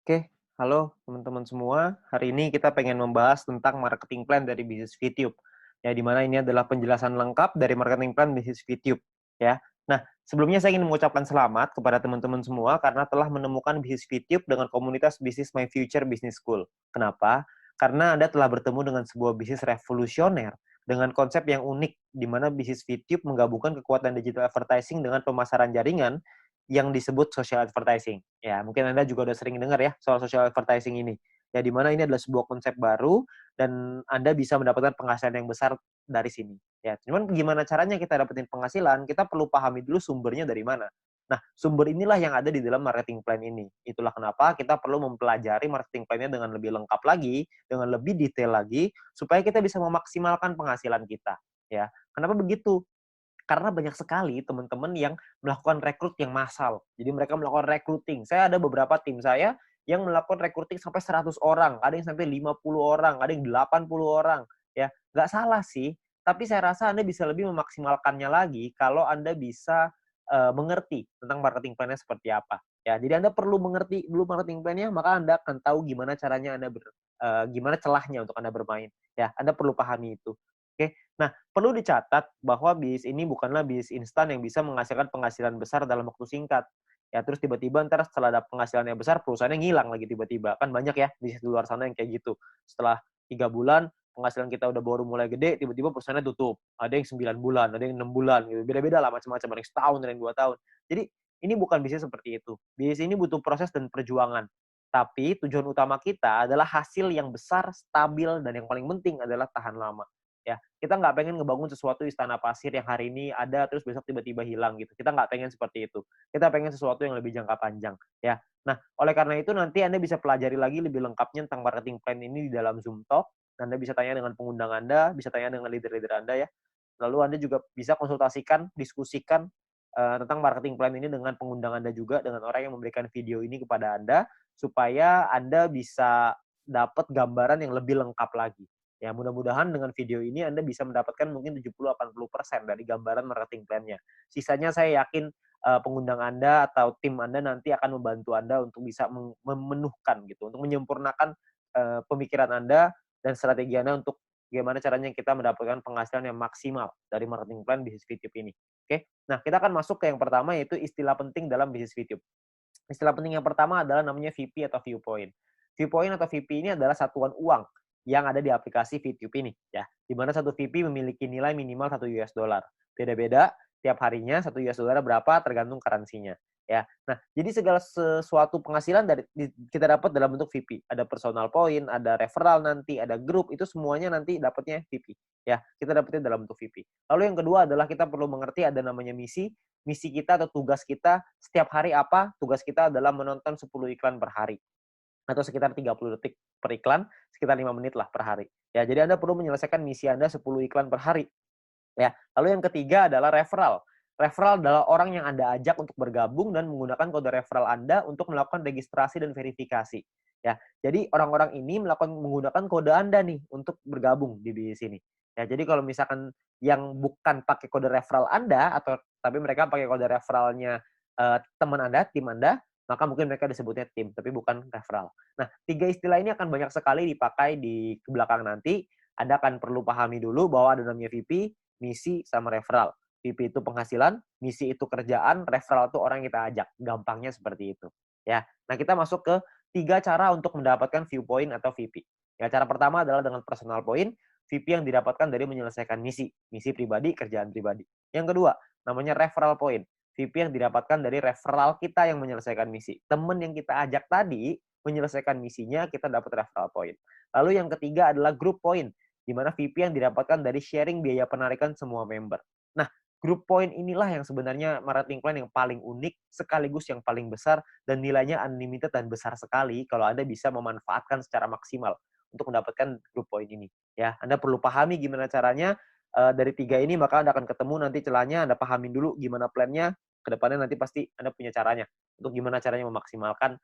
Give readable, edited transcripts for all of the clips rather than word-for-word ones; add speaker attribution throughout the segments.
Speaker 1: Oke, halo teman-teman semua. Hari ini kita pengen membahas tentang marketing plan dari bisnis VTube. Ya, di mana ini adalah penjelasan lengkap dari marketing plan bisnis VTube. Ya. Nah, sebelumnya saya ingin mengucapkan selamat kepada teman-teman semua karena telah menemukan bisnis VTube dengan komunitas bisnis My Future Business School. Kenapa? Karena Anda telah bertemu dengan sebuah bisnis revolusioner dengan konsep yang unik, di mana bisnis VTube menggabungkan kekuatan digital advertising dengan pemasaran jaringan yang disebut social advertising. Ya, mungkin Anda juga udah sering dengar ya soal social advertising ini. Ya, di mana ini adalah sebuah konsep baru dan Anda bisa mendapatkan penghasilan yang besar dari sini. Ya, cuman gimana caranya kita dapetin penghasilan? Kita perlu pahami dulu sumbernya dari mana. Nah, sumber inilah yang ada di dalam marketing plan ini. Itulah kenapa kita perlu mempelajari marketing plan-nya dengan lebih lengkap lagi, dengan lebih detail lagi, supaya kita bisa memaksimalkan penghasilan kita. Ya, kenapa begitu? Karena banyak sekali teman-teman yang melakukan rekrut yang massal. Jadi mereka melakukan recruiting. Saya ada beberapa tim saya yang melakukan recruiting sampai 100 orang, ada yang sampai 50 orang, ada yang 80 orang. Ya, nggak salah sih, tapi saya rasa Anda bisa lebih memaksimalkannya lagi kalau Anda bisa mengerti tentang marketing plan-nya seperti apa. Ya, jadi Anda perlu mengerti dulu marketing plan-nya, maka Anda akan tahu gimana caranya gimana celahnya untuk Anda bermain. Ya, Anda perlu pahami itu. Oke. Nah, perlu dicatat bahwa bisnis ini bukanlah bisnis instan yang bisa menghasilkan penghasilan besar dalam waktu singkat. Ya, terus tiba-tiba ntar setelah ada penghasilan yang besar, perusahaannya ngilang lagi tiba-tiba. Kan banyak ya bisnis di luar sana yang kayak gitu. Setelah 3 bulan, penghasilan kita udah baru mulai gede, tiba-tiba perusahaannya tutup. Ada yang 9 bulan, ada yang 6 bulan, gitu. Beda-beda lah macam-macam. Ada yang setahun, ada yang 2 tahun. Jadi, ini bukan bisnis seperti itu. Bisnis ini butuh proses dan perjuangan. Tapi tujuan utama kita adalah hasil yang besar, stabil, dan yang paling penting adalah tahan lama. Ya, kita nggak pengen ngebangun sesuatu istana pasir yang hari ini ada terus besok tiba-tiba hilang gitu. Kita nggak pengen seperti itu. Kita pengen sesuatu yang lebih jangka panjang, ya. Nah, oleh karena itu nanti Anda bisa pelajari lagi lebih lengkapnya tentang marketing plan ini di dalam Zoom Talk. Anda bisa tanya dengan pengundang Anda, bisa tanya dengan leader-leader Anda ya. Lalu Anda juga bisa konsultasikan, diskusikan tentang marketing plan ini dengan pengundang Anda juga, dengan orang yang memberikan video ini kepada Anda, supaya Anda bisa dapat gambaran yang lebih lengkap lagi. Ya, mudah-mudahan dengan video ini Anda bisa mendapatkan mungkin 70-80% dari gambaran marketing plan-nya. Sisanya saya yakin pengundang Anda atau tim Anda nanti akan membantu Anda untuk bisa memenuhkan gitu, untuk menyempurnakan pemikiran Anda dan strategi Anda untuk bagaimana caranya kita mendapatkan penghasilan yang maksimal dari marketing plan bisnis VTube ini. Oke, nah kita akan masuk ke yang pertama yaitu istilah penting dalam bisnis VTube. Istilah penting yang pertama adalah namanya VP atau viewpoint. Viewpoint atau VP ini adalah satuan uang yang ada di aplikasi VTube ini ya. Di mana satu VP memiliki nilai minimal 1 US dollar. Beda-beda tiap harinya 1 US dollar berapa tergantung currency-nya ya. Nah, jadi segala sesuatu penghasilan kita dapat dalam bentuk VP. Ada personal point, ada referral nanti, ada grup, itu semuanya nanti dapatnya VP ya. Kita dapatnya dalam bentuk VP. Lalu yang kedua adalah kita perlu mengerti ada namanya misi. Misi kita atau tugas kita setiap hari apa? Tugas kita adalah menonton 10 iklan per hari atau sekitar 30 detik per iklan, sekitar 5 menit lah per hari. Ya, jadi Anda perlu menyelesaikan misi Anda 10 iklan per hari. Ya, lalu yang ketiga adalah referral. Referral adalah orang yang Anda ajak untuk bergabung dan menggunakan kode referral Anda untuk melakukan registrasi dan verifikasi. Ya, jadi orang-orang ini menggunakan kode Anda nih untuk bergabung di sini. Ya, jadi kalau misalkan yang bukan pakai kode referral Anda atau tapi mereka pakai kode referralnya teman Anda, tim Anda, maka mungkin mereka disebutnya tim, tapi bukan referral. Nah, tiga istilah ini akan banyak sekali dipakai di belakang nanti. Anda akan perlu pahami dulu bahwa ada namanya VP, misi, sama referral. VP itu penghasilan, misi itu kerjaan, referral itu orang yang kita ajak. Gampangnya seperti itu. Ya. Nah, kita masuk ke 3 cara untuk mendapatkan viewpoint atau VP. Ya, cara pertama adalah dengan personal point, VP yang didapatkan dari menyelesaikan misi pribadi, kerjaan pribadi. Yang kedua, namanya referral point. VP yang didapatkan dari referral kita yang menyelesaikan misi. Teman yang kita ajak tadi menyelesaikan misinya, kita dapat referral point. Lalu yang ketiga adalah group point, di mana VP yang didapatkan dari sharing biaya penarikan semua member. Nah, group point inilah yang sebenarnya marketing plan yang paling unik, sekaligus yang paling besar, dan nilainya unlimited dan besar sekali kalau Anda bisa memanfaatkan secara maksimal untuk mendapatkan group point ini. Ya, Anda perlu pahami gimana caranya dari 3 ini, maka Anda akan ketemu nanti celahnya, Anda pahamin dulu gimana plan-nya, ke depannya nanti pasti Anda punya caranya, untuk gimana caranya memaksimalkan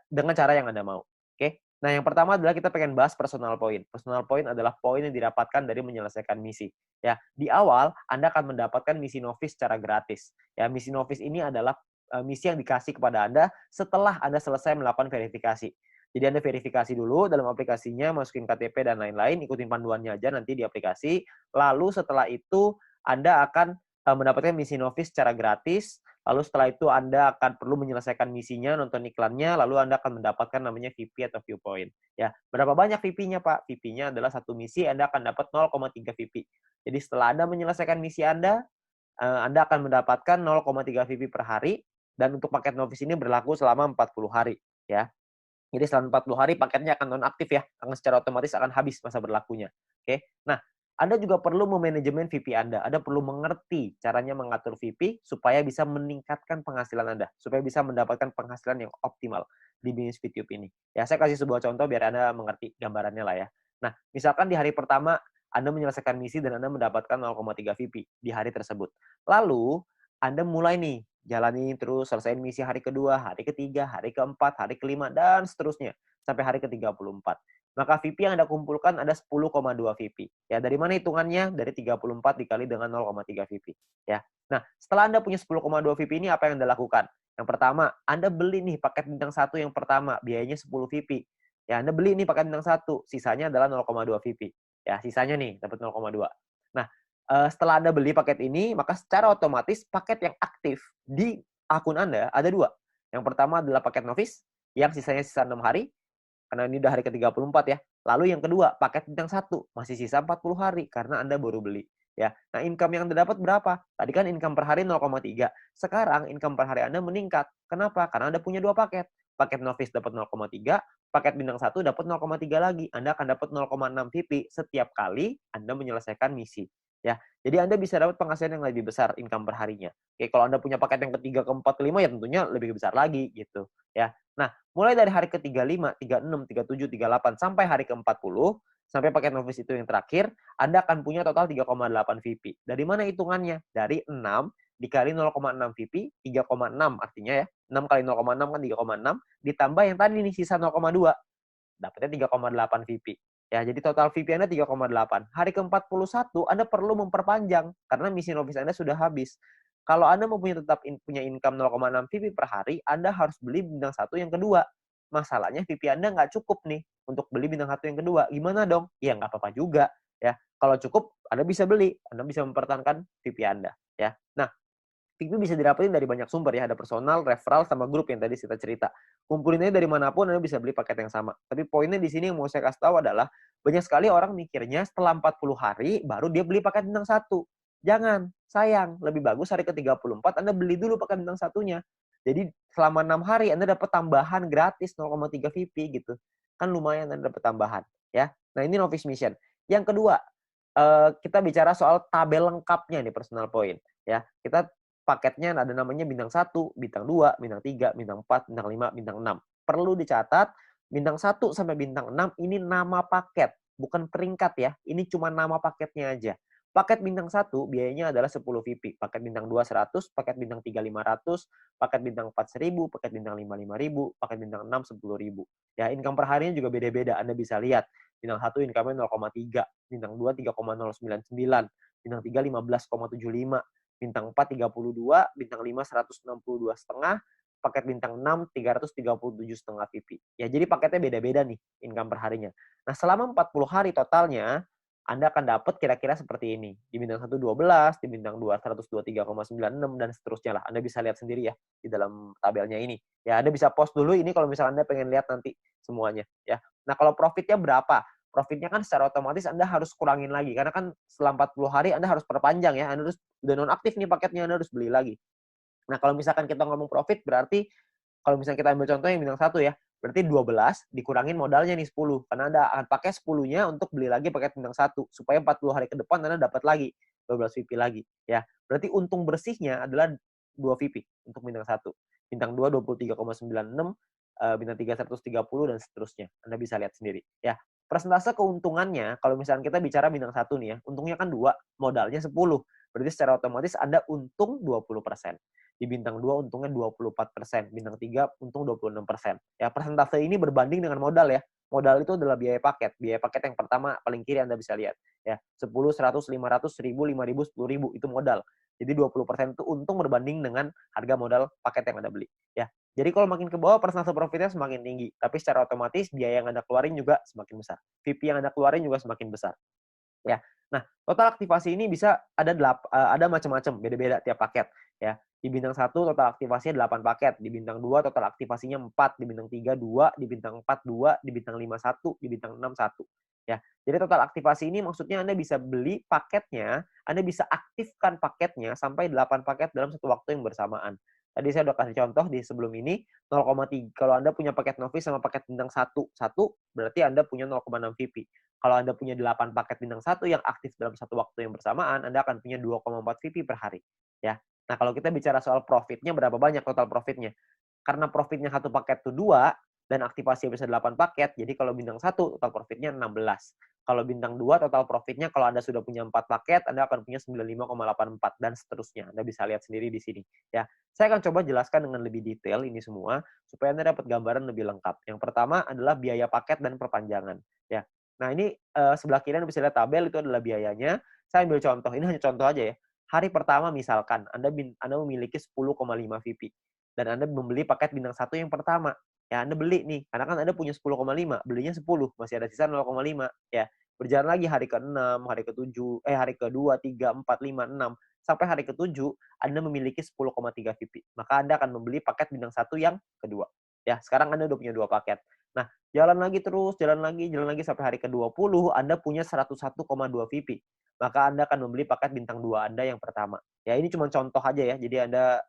Speaker 1: dengan cara yang Anda mau. Oke? Nah, yang pertama adalah kita pengen bahas personal point. Personal point adalah poin yang didapatkan dari menyelesaikan misi. Ya, di awal Anda akan mendapatkan misi novice secara gratis. Ya, misi novice ini adalah misi yang dikasih kepada Anda setelah Anda selesai melakukan verifikasi. Jadi Anda verifikasi dulu dalam aplikasinya, masukin KTP dan lain-lain, ikutin panduannya aja nanti di aplikasi. Lalu setelah itu Anda akan mendapatkan misi Novis secara gratis. Lalu setelah itu Anda akan perlu menyelesaikan misinya, nonton iklannya, lalu Anda akan mendapatkan namanya VP atau viewpoint. Ya, berapa banyak VP-nya, Pak? VP-nya adalah satu misi, Anda akan dapat 0,3 VP. Jadi setelah Anda menyelesaikan misi Anda akan mendapatkan 0,3 VP per hari, dan untuk paket novice ini berlaku selama 40 hari. Ya. Jadi selama 40 hari paketnya akan nonaktif ya, akan secara otomatis akan habis masa berlakunya. Oke. Nah, Anda juga perlu memanajemen VP Anda. Anda perlu mengerti caranya mengatur VP supaya bisa meningkatkan penghasilan Anda, supaya bisa mendapatkan penghasilan yang optimal di bisnis VTube ini. Ya, saya kasih sebuah contoh biar Anda mengerti gambarannya lah ya. Nah, misalkan di hari pertama Anda menyelesaikan misi dan Anda mendapatkan 0,3 VP di hari tersebut. Lalu, Anda mulai nih jalani terus, selesaiin misi hari kedua, hari ketiga, hari keempat, hari kelima, dan seterusnya. Sampai hari ke-34. Maka VP yang Anda kumpulkan ada 10,2 VP. Ya, dari mana hitungannya? Dari 34 dikali dengan 0,3 VP. Ya. Nah, setelah Anda punya 10,2 VP ini, apa yang Anda lakukan? Yang pertama, Anda beli nih paket bintang 1 yang pertama, biayanya 10 VP. Ya, Anda beli nih paket bintang 1, sisanya adalah 0,2 VP. Ya, sisanya nih, dapat 0,2. Nah, setelah Anda beli paket ini, maka secara otomatis paket yang aktif di akun Anda ada 2. Yang pertama adalah paket novice, yang sisanya sisa 6 hari, karena ini udah hari ke-34 ya. Lalu yang kedua, paket bintang 1, masih sisa 40 hari, karena Anda baru beli. Ya. Nah, income yang Anda dapat berapa? Tadi kan income per hari 0,3. Sekarang income per hari Anda meningkat. Kenapa? Karena Anda punya 2 paket. Paket novice dapat 0,3, paket bintang 1 dapat 0,3 lagi. Anda akan dapat 0,6 VP setiap kali Anda menyelesaikan misi. Ya, jadi Anda bisa dapat penghasilan yang lebih besar income per harinya. Oke, kalau Anda punya paket yang ketiga, keempat, kelima ya tentunya lebih besar lagi gitu. Ya, nah mulai dari hari ke-35, 36, 37, 38 sampai hari ke-40 sampai paket novice itu yang terakhir, Anda akan punya total 3,8 VP. Dari mana hitungannya? Dari 6 dikali 0,6 VP, 3,6 artinya ya. 6 kali 0,6 kan 3,6 ditambah yang tadi nih sisa 0,2. Dapatnya 3,8 VP. Ya, jadi total VP Anda 3,8. Hari ke-41 Anda perlu memperpanjang karena misi novice Anda sudah habis. Kalau Anda mau tetap punya income 0,6 VP per hari, Anda harus beli bintang 1 yang kedua. Masalahnya VP Anda nggak cukup nih untuk beli bintang 1 yang kedua. Gimana dong? Ya nggak apa-apa juga. Ya, kalau cukup Anda bisa beli, Anda bisa mempertahankan VP Anda. Ya, nah VP bisa didapetin dari banyak sumber ya, ada personal, referral, sama grup yang tadi kita cerita. Kumpulinnya dari manapun Anda bisa beli paket yang sama. Tapi poinnya di sini yang mau saya kasih tahu adalah banyak sekali orang mikirnya setelah 40 hari baru dia beli paket bintang 1. Jangan, sayang. Lebih bagus hari ke-34 Anda beli dulu paket bintang 1-nya. Jadi selama 6 hari Anda dapat tambahan gratis 0,3 VP gitu. Kan lumayan Anda dapat tambahan ya. Nah, ini novice mission. Yang kedua, kita bicara soal tabel lengkapnya nih personal point ya. Kita paketnya ada namanya bintang 1, bintang 2, bintang 3, bintang 4, bintang 5, bintang 6. Perlu dicatat, bintang 1 sampai bintang 6 ini nama paket, bukan peringkat ya. Ini cuma nama paketnya aja. Paket bintang 1 biayanya adalah 10 VP, paket bintang 2 100, paket bintang 3 500, paket bintang 4 1000, paket bintang 5 5000, paket bintang 6 10.000. Ya, income per harinya juga beda-beda. Anda bisa lihat. Bintang 1 income-nya 0,3, bintang 2 3,099, bintang 3 15,75, bintang 4 32, bintang 5 162,5, paket bintang 6 337,5 VP. Ya, jadi paketnya beda-beda nih income per harinya. Nah, selama 40 hari totalnya Anda akan dapat kira-kira seperti ini. Di bintang 1 12, di bintang 2 123,96 dan seterusnya lah. Anda bisa lihat sendiri ya di dalam tabelnya ini. Ya, Anda bisa post dulu ini kalau misalnya Anda pengen lihat nanti semuanya ya. Nah, kalau profitnya berapa? Profitnya kan secara otomatis Anda harus kurangin lagi. Karena kan setelah 40 hari Anda harus perpanjang ya. Anda harus udah nonaktif nih paketnya, Anda harus beli lagi. Nah, kalau misalkan kita ngomong profit, berarti kalau misalnya kita ambil contoh yang bintang 1 ya, berarti 12 dikurangin modalnya nih 10. Karena Anda akan pakai 10-nya untuk beli lagi paket bintang 1. Supaya 40 hari ke depan Anda dapat lagi 12 VP lagi. Ya, berarti untung bersihnya adalah 2 VP untuk bintang 1. Bintang 2 23,96, bintang 3 130 dan seterusnya. Anda bisa lihat sendiri ya. Persentase keuntungannya kalau misalnya kita bicara bintang 1 nih ya, untungnya kan 2, modalnya 10. Berarti secara otomatis Anda untung 20%. Di bintang 2 untungnya 24%, bintang 3 untung 26%. Ya, persentase ini berbanding dengan modal ya. Modal itu adalah biaya paket. Biaya paket yang pertama paling kiri Anda bisa lihat ya. 10, 100, 500, 1000, 5000, 10.000 itu modal. Jadi 20% itu untung berbanding dengan harga modal paket yang Anda beli, ya. Jadi kalau makin ke bawah persentase profitnya semakin tinggi, tapi secara otomatis biaya yang Anda keluarin juga semakin besar. VP yang Anda keluarin juga semakin besar. Ya. Nah, total aktivasi ini bisa ada macam-macam, beda-beda tiap paket, ya. Di bintang 1 total aktivasinya 8 paket, di bintang 2 total aktivasinya 4, di bintang 3 2, di bintang 4 2, di bintang 5 1, di bintang 6 1. Ya. Jadi total aktivasi ini maksudnya Anda bisa beli paketnya, Anda bisa aktifkan paketnya sampai 8 paket dalam satu waktu yang bersamaan. Tadi saya udah kasih contoh di sebelum ini 0,3 kalau Anda punya paket novice sama paket bintang 1, berarti Anda punya 0,6 VP. Kalau Anda punya 8 paket bintang 1 yang aktif dalam satu waktu yang bersamaan, Anda akan punya 2,4 VP per hari. Ya. Nah, kalau kita bicara soal profitnya, berapa banyak total profitnya? Karena profitnya satu paket itu 2, dan aktivasi bisa 8 paket, jadi kalau bintang 1 total profitnya 16. Kalau bintang 2 total profitnya kalau Anda sudah punya 4 paket, Anda akan punya 95,84 dan seterusnya. Anda bisa lihat sendiri di sini. Ya, saya akan coba jelaskan dengan lebih detail ini semua supaya Anda dapat gambaran lebih lengkap. Yang pertama adalah biaya paket dan perpanjangan. Ya, nah ini sebelah kiri Anda bisa lihat tabel itu adalah biayanya. Saya ambil contoh, ini hanya contoh aja ya. Hari pertama misalkan Anda memiliki 10,5 VP dan Anda membeli paket bintang 1 yang pertama. Ya, Anda beli nih, karena kan Anda punya 10,5, belinya 10, masih ada sisa 0,5, ya. Berjalan lagi hari ke-6, hari ke-7, hari ke-2, 3, 4, 5, 6, sampai hari ke-7, Anda memiliki 10,3 VP. Maka Anda akan membeli paket bintang 1 yang kedua. Ya, sekarang Anda udah punya 2 paket. Nah, jalan lagi terus, jalan lagi sampai hari ke-20, Anda punya 101,2 VP. Maka Anda akan membeli paket bintang 2 Anda yang pertama. Ya, ini cuma contoh aja ya, jadi Anda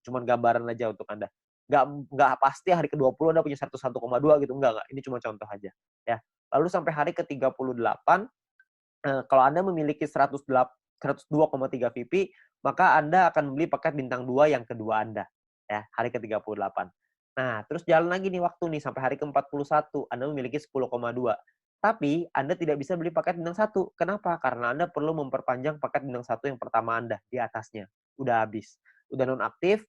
Speaker 1: cuma gambaran aja untuk Anda. Nggak pasti hari ke-20 Anda punya 101,2 gitu, enggak. Ini cuma contoh aja, ya. Lalu sampai hari ke-38, kalau Anda memiliki 102,3 VP, maka Anda akan membeli paket bintang 2 yang kedua Anda, ya, hari ke-38. Nah, terus jalan lagi nih waktu nih, sampai hari ke-41, Anda memiliki 10,2. Tapi Anda tidak bisa beli paket bintang 1. Kenapa? Karena Anda perlu memperpanjang paket bintang 1 yang pertama Anda, di atasnya. Udah habis. Udah nonaktif,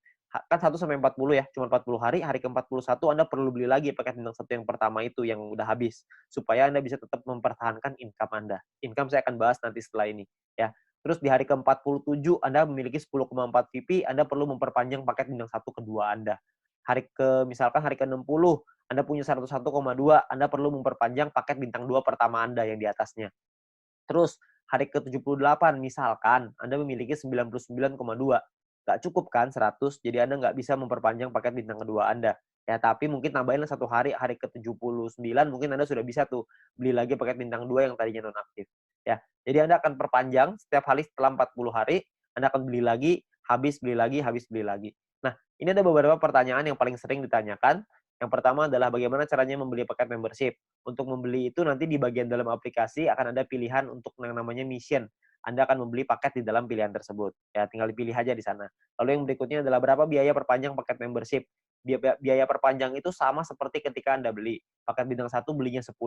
Speaker 1: kan 1 sampai 40 ya, cuma 40 hari, hari ke-41 Anda perlu beli lagi paket bintang 1 yang pertama itu yang udah habis, supaya Anda bisa tetap mempertahankan income Anda. Income saya akan bahas nanti setelah ini, ya. Terus di hari ke-47 Anda memiliki 10,4 VP, Anda perlu memperpanjang paket bintang 1 kedua Anda. Misalkan hari ke-60, Anda punya 101,2, Anda perlu memperpanjang paket bintang 2 pertama Anda yang di atasnya. Terus hari ke-78 misalkan Anda memiliki 99,2. Nggak cukup kan 100, jadi Anda nggak bisa memperpanjang paket bintang kedua Anda. Ya, tapi mungkin tambahin satu hari ke-79 mungkin Anda sudah bisa tuh beli lagi paket bintang 2 yang tadinya nonaktif. Ya, jadi Anda akan perpanjang setiap hari setelah 40 hari, Anda akan beli lagi, habis beli lagi, habis beli lagi. Nah, ini ada beberapa pertanyaan yang paling sering ditanyakan. Yang pertama adalah bagaimana caranya membeli paket membership. Untuk membeli itu nanti di bagian dalam aplikasi akan ada pilihan untuk yang namanya mission. Anda akan membeli paket di dalam pilihan tersebut. Ya, tinggal dipilih aja di sana. Lalu yang berikutnya adalah berapa biaya perpanjang paket membership. Biaya perpanjang itu sama seperti ketika Anda beli. Paket bintang 1 belinya 10,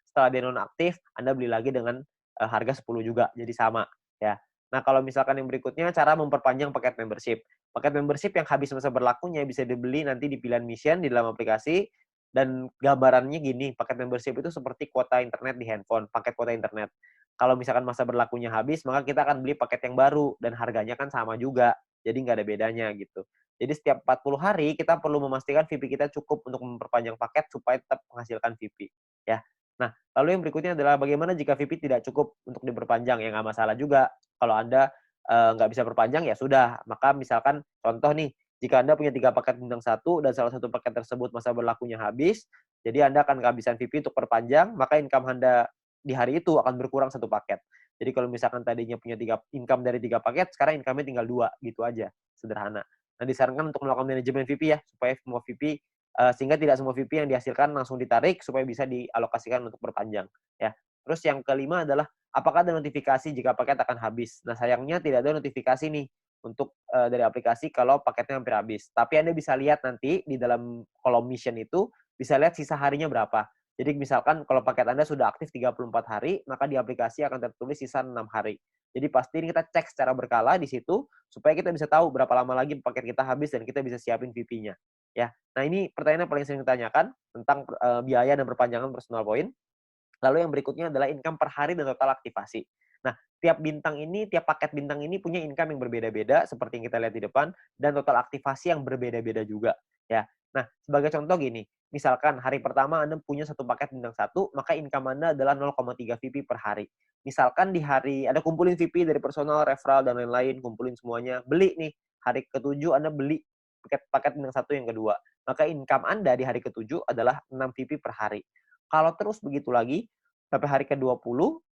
Speaker 1: setelah dia nonaktif, Anda beli lagi dengan harga 10 juga. Jadi sama. Ya. Nah, kalau misalkan yang berikutnya, cara memperpanjang paket membership. Paket membership yang habis masa berlakunya bisa dibeli nanti di pilihan mission di dalam aplikasi. Dan gambarannya gini, paket membership itu seperti kuota internet di handphone, paket kuota internet. Kalau misalkan masa berlakunya habis, maka kita akan beli paket yang baru, dan harganya kan sama juga. Jadi nggak ada bedanya gitu. Jadi setiap 40 hari, kita perlu memastikan VP kita cukup untuk memperpanjang paket supaya tetap menghasilkan VP. Ya. Nah, lalu yang berikutnya adalah bagaimana jika VP tidak cukup untuk diperpanjang? Ya nggak masalah juga. Kalau Anda nggak bisa perpanjang, ya sudah. Maka misalkan contoh nih, jika Anda punya 3 paket bintang 1 dan salah satu paket tersebut masa berlakunya habis, jadi Anda akan kehabisan VP untuk perpanjang, maka income Anda di hari itu akan berkurang 1 paket. Jadi kalau misalkan tadinya punya income dari 3 paket, sekarang income-nya tinggal 2, gitu aja, sederhana. Nah, disarankan untuk melakukan manajemen VP ya, supaya semua VP sehingga tidak semua VP yang dihasilkan langsung ditarik supaya bisa dialokasikan untuk perpanjang, ya. Terus yang kelima adalah apakah ada notifikasi jika paket akan habis. Nah, sayangnya tidak ada notifikasi nih untuk dari aplikasi kalau paketnya hampir habis. Tapi Anda bisa lihat nanti di dalam kolom mission itu, bisa lihat sisa harinya berapa. Jadi misalkan kalau paket Anda sudah aktif 34 hari, maka di aplikasi akan tertulis sisa 6 hari. Jadi pastiin kita cek secara berkala di situ, supaya kita bisa tahu berapa lama lagi paket kita habis dan kita bisa siapin VP-nya. Ya. Nah, ini pertanyaan yang paling sering ditanyakan tentang biaya dan perpanjangan personal point. Lalu yang berikutnya adalah income per hari dan total aktivasi. Nah, tiap paket bintang ini punya income yang berbeda-beda seperti yang kita lihat di depan dan total aktivasi yang berbeda-beda juga ya. Nah, sebagai contoh gini, misalkan hari pertama Anda punya satu paket bintang satu, maka income Anda adalah 0,3 VP per hari. Misalkan di hari Anda kumpulin VP dari personal, referral dan lain-lain, kumpulin semuanya, beli nih. Hari ke-7 Anda beli paket bintang satu yang kedua. Maka income Anda di hari ke-7 adalah 6 VP per hari. Kalau terus begitu lagi, sampai hari ke-20,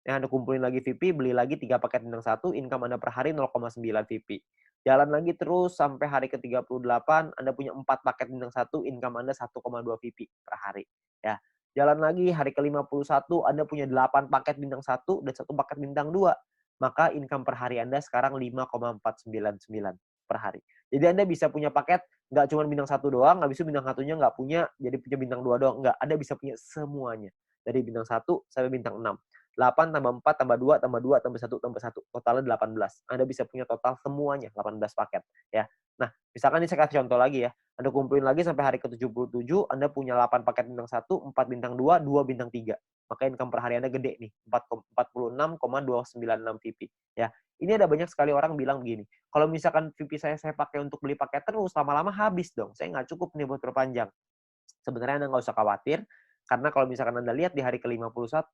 Speaker 1: yang Anda kumpulin lagi VP, beli lagi 3 paket bintang satu, income Anda per hari 0,9 VP. Jalan lagi terus sampai hari ke-38, Anda punya 4 paket bintang satu, income Anda 1,2 VP per hari. Ya. Jalan lagi hari ke-51, Anda punya 8 paket bintang satu dan 1 paket bintang 2. Maka income per hari Anda sekarang 5,499 per hari. Jadi Anda bisa punya paket nggak cuma bintang satu doang, habis itu bintang satunya nggak punya, jadi punya bintang 2 doang. Nggak, Anda bisa punya semuanya. Dari bintang 1 sampai bintang 6. 8 tambah 4 tambah 2 tambah 2 tambah 1 tambah 1. Totalnya 18. Anda bisa punya total semuanya 18 paket ya. Nah, misalkan ini saya kasih contoh lagi ya. Anda kumpulin lagi sampai hari ke-77, Anda punya 8 paket bintang 1, 4 bintang 2, 2 bintang 3. Maka income per hari Anda gede nih, 46,296 VP ya. Ini ada banyak sekali orang bilang begini, kalau misalkan VP saya pakai untuk beli paket terus, lama-lama habis dong. Saya nggak cukup nih buat perpanjang. Sebenarnya Anda nggak usah khawatir, karena kalau misalkan Anda lihat di hari ke-51,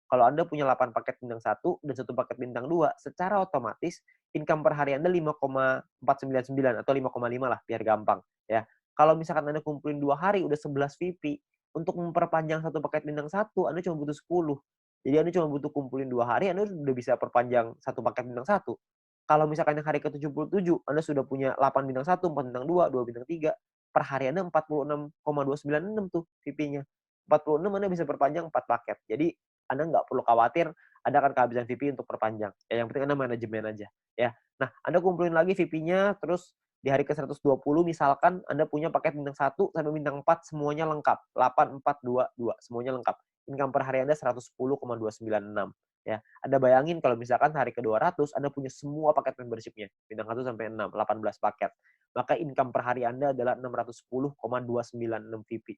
Speaker 1: kalau Anda punya 8 paket bintang 1 dan 1 paket bintang 2, secara otomatis income per hari Anda 5,499 atau 5,5 lah, biar gampang. Ya. Kalau misalkan Anda kumpulin 2 hari, udah 11 VP, untuk memperpanjang 1 paket bintang 1, Anda cuma butuh 10. Jadi Anda cuma butuh kumpulin 2 hari, Anda udah bisa perpanjang 1 paket bintang 1. Kalau misalkan yang hari ke-77, Anda sudah punya 8 bintang 1, 4 bintang 2, 2 bintang 3, per hari Anda 46,296 tuh VP-nya. 46 Anda bisa perpanjang 4 paket. Jadi Anda nggak perlu khawatir Anda akan kehabisan VP untuk perpanjang. Ya, yang penting Anda manajemen aja. Ya. Nah, Anda kumpulin lagi VP-nya, terus di hari ke-120 misalkan Anda punya paket bintang 1 sampai bintang 4 semuanya lengkap. 8, 4, 2, 2. Semuanya lengkap. Income per hari Anda 110,296. Ya, Anda bayangin kalau misalkan hari ke-200 Anda punya semua paket membership-nya. Bintang 1 sampai 6, 18 paket. Maka income per hari Anda adalah 610,296 VP.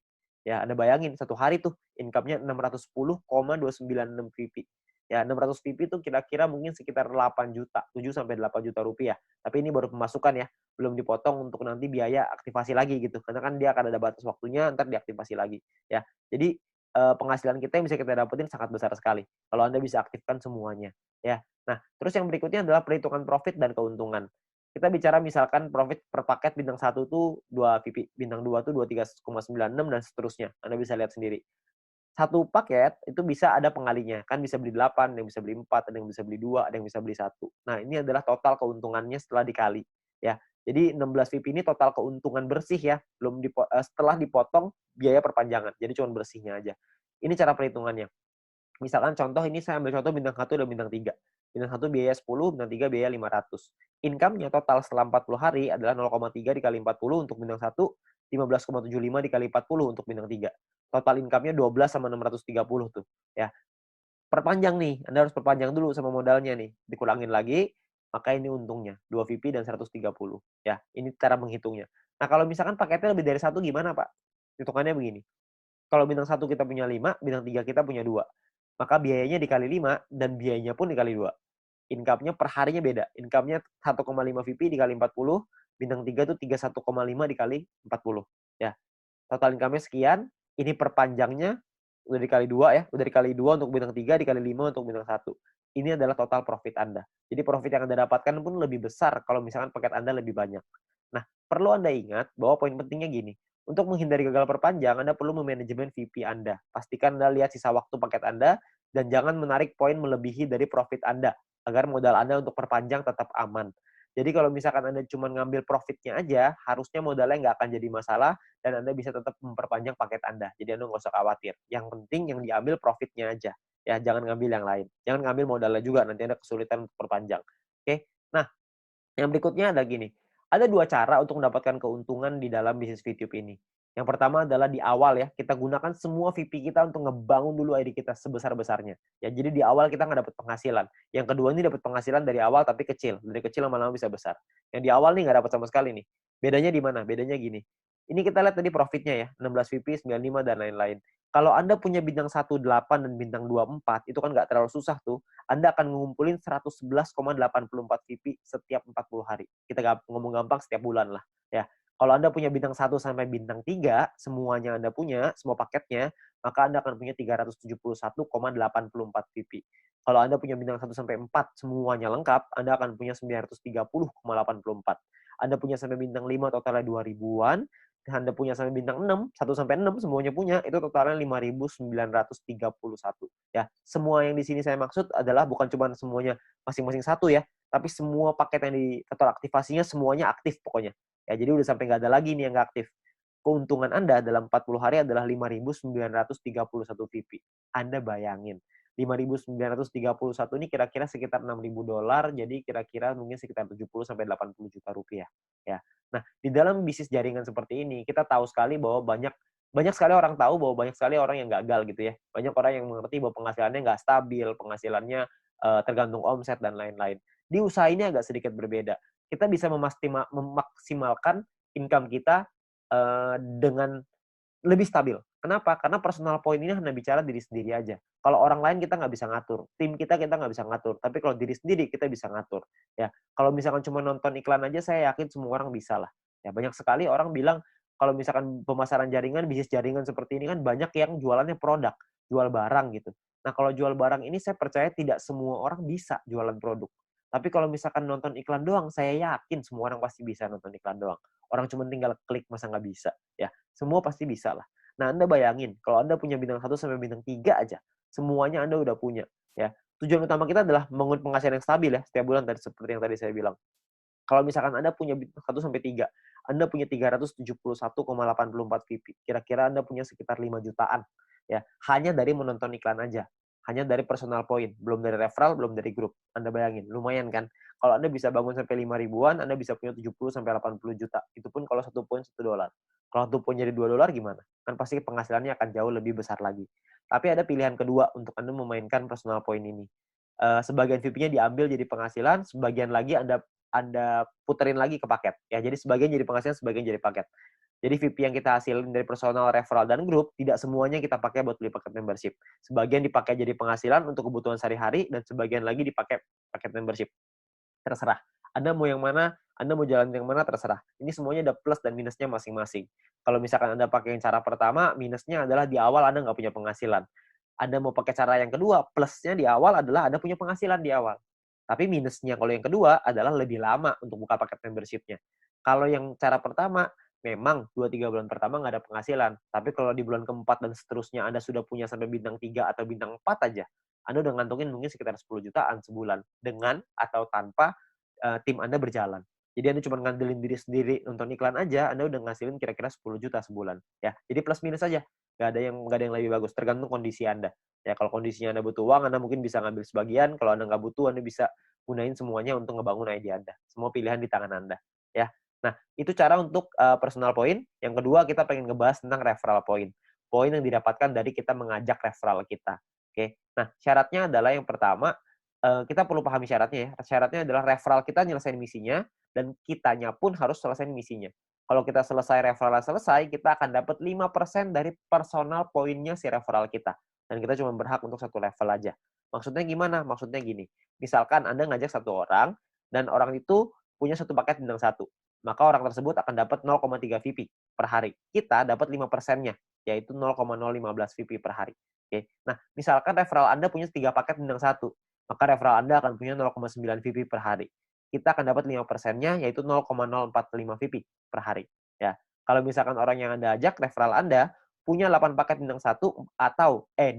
Speaker 1: Ya, Anda bayangin satu hari tuh income-nya 610,296 VP. Ya, 600 VP itu kira-kira mungkin sekitar 8 juta, 7 sampai 8 juta rupiah. Tapi ini baru pemasukan ya, belum dipotong untuk nanti biaya aktivasi lagi gitu. Karena kan dia akan ada batas waktunya, ntar diaktifasi lagi. Ya, jadi penghasilan kita yang bisa kita dapetin sangat besar sekali kalau Anda bisa aktifkan semuanya. Ya, nah terus yang berikutnya adalah perhitungan profit dan keuntungan. Kita bicara misalkan profit per paket bintang 1 tuh 2 VP, bintang 2 tuh 23,96 dan seterusnya. Anda bisa lihat sendiri. Satu paket itu bisa ada pengalinya, kan bisa beli 8, ada yang bisa beli 4, ada yang bisa beli 2, ada yang bisa beli 1. Nah, ini adalah total keuntungannya setelah dikali, ya. Jadi 16 VIP ini total keuntungan bersih ya, setelah dipotong biaya perpanjangan. Jadi cuma bersihnya aja. Ini cara perhitungannya. Misalkan contoh ini saya ambil contoh bintang 1 dan bintang 3. Bintang 1 biaya 10, bintang 3 biaya 500. Income-nya total setelah 40 hari adalah 0,3 dikali 40 untuk bintang 1, 15,75 dikali 40 untuk bintang 3. Total income-nya 12 sama 630 tuh. Ya. Perpanjang nih, Anda harus perpanjang dulu sama modalnya nih. Dikurangin lagi, maka ini untungnya 2 VP dan 130. Ya, ini cara menghitungnya. Nah, kalau misalkan paketnya lebih dari 1 gimana, Pak? Hitungannya begini. Kalau bintang 1 kita punya 5, bintang 3 kita punya 2. Maka biayanya dikali 5 dan biayanya pun dikali 2. Income-nya per harinya beda. Income-nya 1,5 VP dikali 40, bintang 3 tuh 31,5 dikali 40. Ya. Total income-nya sekian, ini perpanjangnya udah dikali 2 ya, udah dikali 2 untuk bintang 3, dikali 5 untuk bintang 1. Ini adalah total profit Anda. Jadi profit yang Anda dapatkan pun lebih besar kalau misalkan paket Anda lebih banyak. Nah, perlu Anda ingat bahwa poin pentingnya gini, untuk menghindari gagal perpanjang, Anda perlu memanajemen VP Anda. Pastikan Anda lihat sisa waktu paket Anda, dan jangan menarik poin melebihi dari profit Anda, agar modal Anda untuk perpanjang tetap aman. Jadi kalau misalkan Anda cuma ngambil profitnya aja, harusnya modalnya nggak akan jadi masalah, dan Anda bisa tetap memperpanjang paket Anda. Jadi Anda nggak usah khawatir. Yang penting yang diambil profitnya aja. Ya, jangan ngambil yang lain. Jangan ngambil modalnya juga, nanti Anda kesulitan untuk perpanjang. Oke? Nah, yang berikutnya ada gini. Ada 2 cara untuk mendapatkan keuntungan di dalam bisnis VTube ini. Yang pertama adalah di awal ya, kita gunakan semua VP kita untuk ngebangun dulu ID kita sebesar-besarnya. Ya, jadi di awal kita nggak dapat penghasilan. Yang kedua ini dapat penghasilan dari awal tapi kecil. Dari kecil lama-lama bisa besar. Yang di awal nih nggak dapat sama sekali nih. Bedanya di mana? Bedanya gini. Ini kita lihat tadi profitnya ya, 16 VP, 95 dan lain-lain. Kalau Anda punya bintang 18 dan bintang 24, itu kan nggak terlalu susah tuh. Anda akan ngumpulin 111,84 VP setiap 40 hari. Kita ngomong gampang setiap bulan lah. Ya. Kalau Anda punya bintang 1 sampai bintang 3, semuanya Anda punya, semua paketnya, maka Anda akan punya 371,84 VP. Kalau Anda punya bintang 1 sampai 4, semuanya lengkap, Anda akan punya 930,84. Anda punya sampai bintang 5, totalnya 2000-an. Anda punya sampai bintang 6, 1 sampai 6 semuanya punya, itu totalnya 5.931. Ya, semua yang di sini saya maksud adalah bukan cuma semuanya masing-masing satu ya, tapi semua paket yang di total aktivasinya semuanya aktif pokoknya. Ya, jadi udah sampai nggak ada lagi nih yang nggak aktif. Keuntungan Anda dalam 40 hari adalah 5.931 VP. Anda bayangin, 5.931 ini kira-kira sekitar $6.000, jadi kira-kira mungkin sekitar 70 sampai 80 juta rupiah. Ya. Nah, di dalam bisnis jaringan seperti ini, kita tahu sekali bahwa banyak sekali orang tahu bahwa banyak sekali orang yang gagal gitu ya. Banyak orang yang mengerti bahwa penghasilannya nggak stabil, penghasilannya tergantung omset dan lain-lain. Di usaha ini agak sedikit berbeda. Kita bisa memaksimalkan income kita dengan lebih stabil. Kenapa? Karena personal point ini hanya bicara diri sendiri aja. Kalau orang lain kita nggak bisa ngatur, tim kita nggak bisa ngatur. Tapi kalau diri sendiri kita bisa ngatur. Ya, kalau misalkan cuma nonton iklan aja, saya yakin semua orang bisa lah. Ya, banyak sekali orang bilang kalau misalkan pemasaran jaringan, bisnis jaringan seperti ini kan banyak yang jualannya produk, jual barang gitu. Nah, kalau jual barang ini saya percaya tidak semua orang bisa jualan produk. Tapi kalau misalkan nonton iklan doang, saya yakin semua orang pasti bisa nonton iklan doang. Orang cuma tinggal klik, masa nggak bisa? Ya, semua pasti bisa lah. Nah, Anda bayangin, kalau Anda punya bintang 1 sampai bintang 3 aja, semuanya Anda udah punya. Ya. Tujuan utama kita adalah membangun penghasilan yang stabil ya, setiap bulan tadi seperti yang tadi saya bilang. Kalau misalkan Anda punya bintang 1 sampai 3, Anda punya 371,84 VP. Kira-kira Anda punya sekitar 5 jutaan. Ya, hanya dari menonton iklan aja. Hanya dari personal point, belum dari referral, belum dari grup. Anda bayangin, lumayan kan? Kalau Anda bisa bangun sampai 5 ribuan, Anda bisa punya 70 sampai 80 juta. Itu pun kalau 1 poin $1. Kalau 1 poin jadi $2 gimana? Kan pasti penghasilannya akan jauh lebih besar lagi. Tapi ada pilihan kedua untuk Anda memainkan personal point ini. Sebagian VP-nya diambil jadi penghasilan, sebagian lagi Anda puterin lagi ke paket. Ya, jadi sebagian jadi penghasilan, sebagian jadi paket. Jadi VP yang kita hasilin dari personal, referral, dan grup, tidak semuanya kita pakai buat beli paket membership. Sebagian dipakai jadi penghasilan untuk kebutuhan sehari-hari, dan sebagian lagi dipakai paket membership. Terserah. Anda mau yang mana, Anda mau jalan yang mana, terserah. Ini semuanya ada plus dan minusnya masing-masing. Kalau misalkan Anda pakai yang cara pertama, minusnya adalah di awal Anda nggak punya penghasilan. Anda mau pakai cara yang kedua, plusnya di awal adalah Anda punya penghasilan di awal. Tapi minusnya kalau yang kedua adalah lebih lama untuk buka paket membership-nya. Kalau yang cara pertama, memang 2-3 bulan pertama nggak ada penghasilan. Tapi kalau di bulan keempat dan seterusnya Anda sudah punya sampai bintang 3 atau bintang 4 aja, Anda udah ngantongin mungkin sekitar 10 jutaan sebulan. Dengan atau tanpa tim Anda berjalan. Jadi Anda cuma ngandelin diri sendiri nonton iklan aja, Anda udah ngasilin kira-kira 10 juta sebulan. Ya, jadi plus minus aja. Nggak ada yang lebih bagus, tergantung kondisi Anda. Ya, kalau kondisinya Anda butuh uang, Anda mungkin bisa ngambil sebagian. Kalau Anda nggak butuh, Anda bisa gunain semuanya untuk ngebangun ide Anda. Semua pilihan di tangan Anda. Ya, nah itu cara untuk personal point. Yang kedua, kita pengen ngebahas tentang referral point. Poin yang didapatkan dari kita mengajak referral kita. Oke, nah syaratnya adalah yang pertama, kita perlu pahami syaratnya ya. Syaratnya adalah referral kita nyelesain misinya, dan kitanya pun harus selesai misinya. Kalau kita selesai referral selesai, kita akan dapat 5% dari personal poinnya si referral kita. Dan kita cuma berhak untuk satu level aja. Maksudnya gimana? Maksudnya gini. Misalkan Anda ngajak satu orang, dan orang itu punya satu paket bintang 1. Maka orang tersebut akan dapat 0,3 VP per hari. Kita dapat 5%-nya, yaitu 0,015 VP per hari. Oke. Nah, misalkan referral Anda punya 3 paket bintang 1. Maka referral Anda akan punya 0,9 VP per hari. Kita akan dapat 5%-nya, yaitu 0,045 VP per hari. Ya. Kalau misalkan orang yang Anda ajak, referral Anda, punya 8 paket bintang 1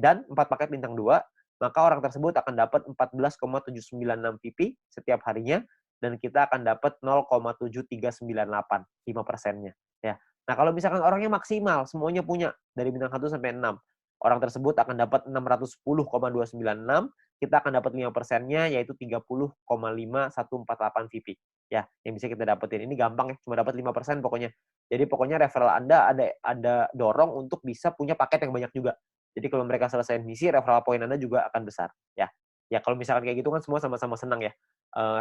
Speaker 1: dan 4 paket bintang 2, maka orang tersebut akan dapat 14,796 VP setiap harinya, dan kita akan dapat 0,7398, 5%-nya. Ya. Nah, kalau misalkan orangnya maksimal, semuanya punya, dari bintang 1 sampai 6, orang tersebut akan dapat 610,296, kita akan dapat 5%-nya, yaitu 30,5148 VP. Ya, yang bisa kita dapetin. Ini gampang ya, cuma dapat 5% pokoknya. Jadi pokoknya referral Anda ada dorong untuk bisa punya paket yang banyak juga. Jadi kalau mereka selesai misi, referral point Anda juga akan besar. Ya, ya kalau misalkan kayak gitu kan semua sama-sama senang ya.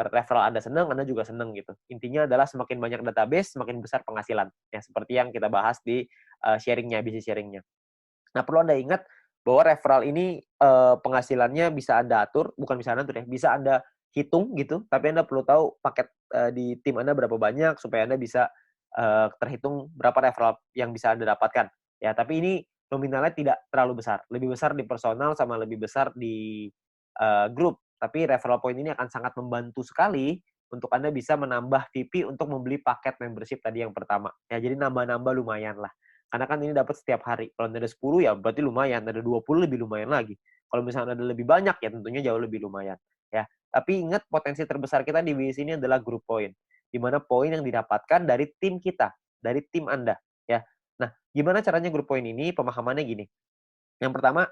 Speaker 1: Referral Anda senang, Anda juga senang gitu. Intinya adalah semakin banyak database, semakin besar penghasilan. Ya, seperti yang kita bahas di sharingnya, bisnis sharingnya. Nah, perlu Anda ingat bahwa referral ini penghasilannya bisa Anda atur, bukan bisa Anda atur ya, bisa Anda hitung gitu, tapi Anda perlu tahu paket di tim Anda berapa banyak supaya Anda bisa terhitung berapa referral yang bisa Anda dapatkan. Ya, tapi ini nominalnya tidak terlalu besar. Lebih besar di personal sama lebih besar di grup. Tapi referral point ini akan sangat membantu sekali untuk Anda bisa menambah VP untuk membeli paket membership tadi yang pertama. Ya, jadi nambah-nambah lumayan lah. Karena kan ini dapat setiap hari. Kalau ada 10 ya berarti lumayan, ada 20 lebih lumayan lagi. Kalau misalnya ada lebih banyak ya tentunya jauh lebih lumayan. Ya, tapi ingat potensi terbesar kita di bisnis ini adalah group point. Di mana poin yang didapatkan dari tim kita, dari tim Anda, ya. Nah, gimana caranya group point ini? Pemahamannya gini. Yang pertama,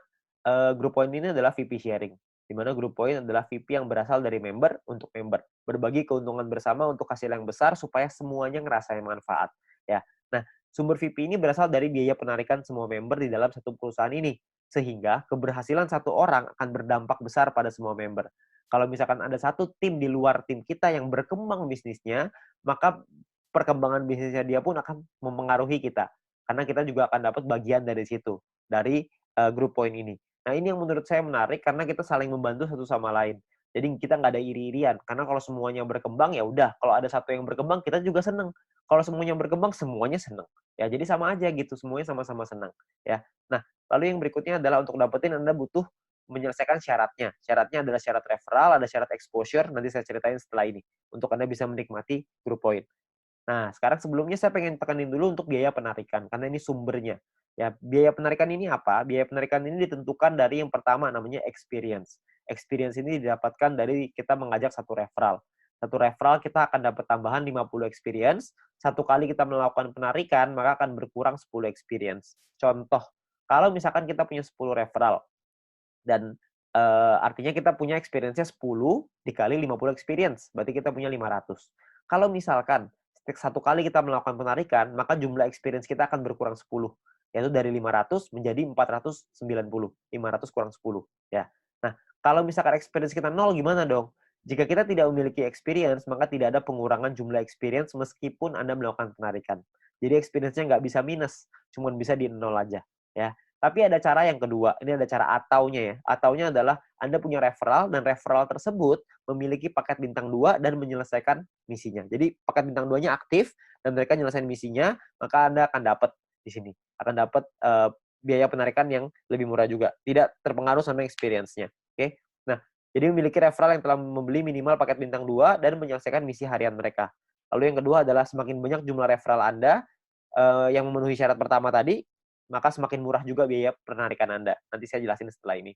Speaker 1: group point ini adalah VP sharing. Di mana group point adalah VP yang berasal dari member untuk member. Berbagi keuntungan bersama untuk hasil yang besar supaya semuanya ngerasain manfaat. Ya. Nah, sumber VP ini berasal dari biaya penarikan semua member di dalam satu perusahaan ini. Sehingga keberhasilan satu orang akan berdampak besar pada semua member. Kalau misalkan ada satu tim di luar tim kita yang berkembang bisnisnya, maka perkembangan bisnisnya dia pun akan mempengaruhi kita. Karena kita juga akan dapat bagian dari situ. Dari group point ini. Nah, ini yang menurut saya menarik karena kita saling membantu satu sama lain. Jadi kita nggak ada iri-irian. Karena kalau semuanya berkembang, ya udah. Kalau ada satu yang berkembang, kita juga seneng. Kalau semuanya berkembang, semuanya seneng. Ya, jadi sama aja gitu. Semuanya sama-sama senang. Ya. Nah, lalu yang berikutnya adalah untuk dapetin Anda butuh menyelesaikan syaratnya. Syaratnya adalah syarat referral, ada syarat exposure. Nanti saya ceritain setelah ini. Untuk Anda bisa menikmati group point. Nah, sekarang sebelumnya saya pengen tekanin dulu untuk biaya penarikan, karena ini sumbernya. Ya, biaya penarikan ini apa? Biaya penarikan ini ditentukan dari yang pertama namanya experience. Experience ini didapatkan dari kita mengajak satu referral. Satu referral kita akan dapat tambahan 50 experience. Satu kali kita melakukan penarikan, maka akan berkurang 10 experience. Contoh, kalau misalkan kita punya 10 referral, dan artinya kita punya experience-nya 10 dikali 50 experience, berarti kita punya 500. Kalau misalkan satu kali kita melakukan penarikan, maka jumlah experience kita akan berkurang 10, yaitu dari 500 menjadi 490. 500 kurang 10, ya. Nah, kalau misalkan experience kita 0 gimana dong? Jika kita tidak memiliki experience, maka tidak ada pengurangan jumlah experience meskipun Anda melakukan penarikan. Jadi experience-nya nggak bisa minus, cuma bisa di 0 aja, ya. Tapi ada cara yang kedua, ini ada cara ataunya ya. Ataunya adalah Anda punya referral dan referral tersebut memiliki paket bintang 2 dan menyelesaikan misinya. Jadi paket bintang 2-nya aktif dan mereka menyelesaikan misinya, maka Anda akan dapat di sini. Akan dapat biaya penarikan yang lebih murah juga. Tidak terpengaruh sama experience-nya. Oke. Nah, jadi memiliki referral yang telah membeli minimal paket bintang 2 dan menyelesaikan misi harian mereka. Lalu yang kedua adalah semakin banyak jumlah referral Anda yang memenuhi syarat pertama tadi, maka semakin murah juga biaya penarikan Anda. Nanti saya jelasin setelah ini.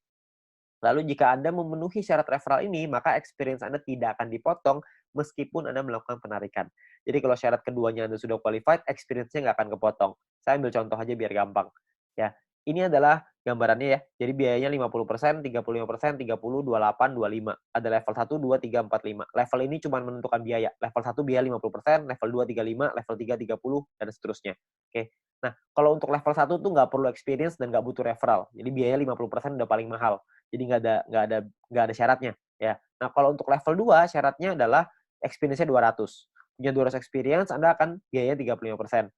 Speaker 1: Lalu jika Anda memenuhi syarat referral ini, maka experience Anda tidak akan dipotong meskipun Anda melakukan penarikan. Jadi kalau syarat keduanya Anda sudah qualified, experience-nya nggak akan kepotong. Saya ambil contoh aja biar gampang. Ya, ini adalah gambarannya ya. Jadi biayanya 50%, 35%, 30, 28, 25. Ada level 1, 2, 3, 4, 5. Level ini cuma menentukan biaya. Level 1 biaya 50%, level 2 35, level 3 30, dan seterusnya. Oke. Nah, kalau untuk level 1 tuh nggak perlu experience dan nggak butuh referral. Jadi biaya 50% udah paling mahal. Jadi nggak ada syaratnya. Ya. Nah, kalau untuk level 2 syaratnya adalah experience-nya 200. Punya 200 experience, Anda akan biaya 35%.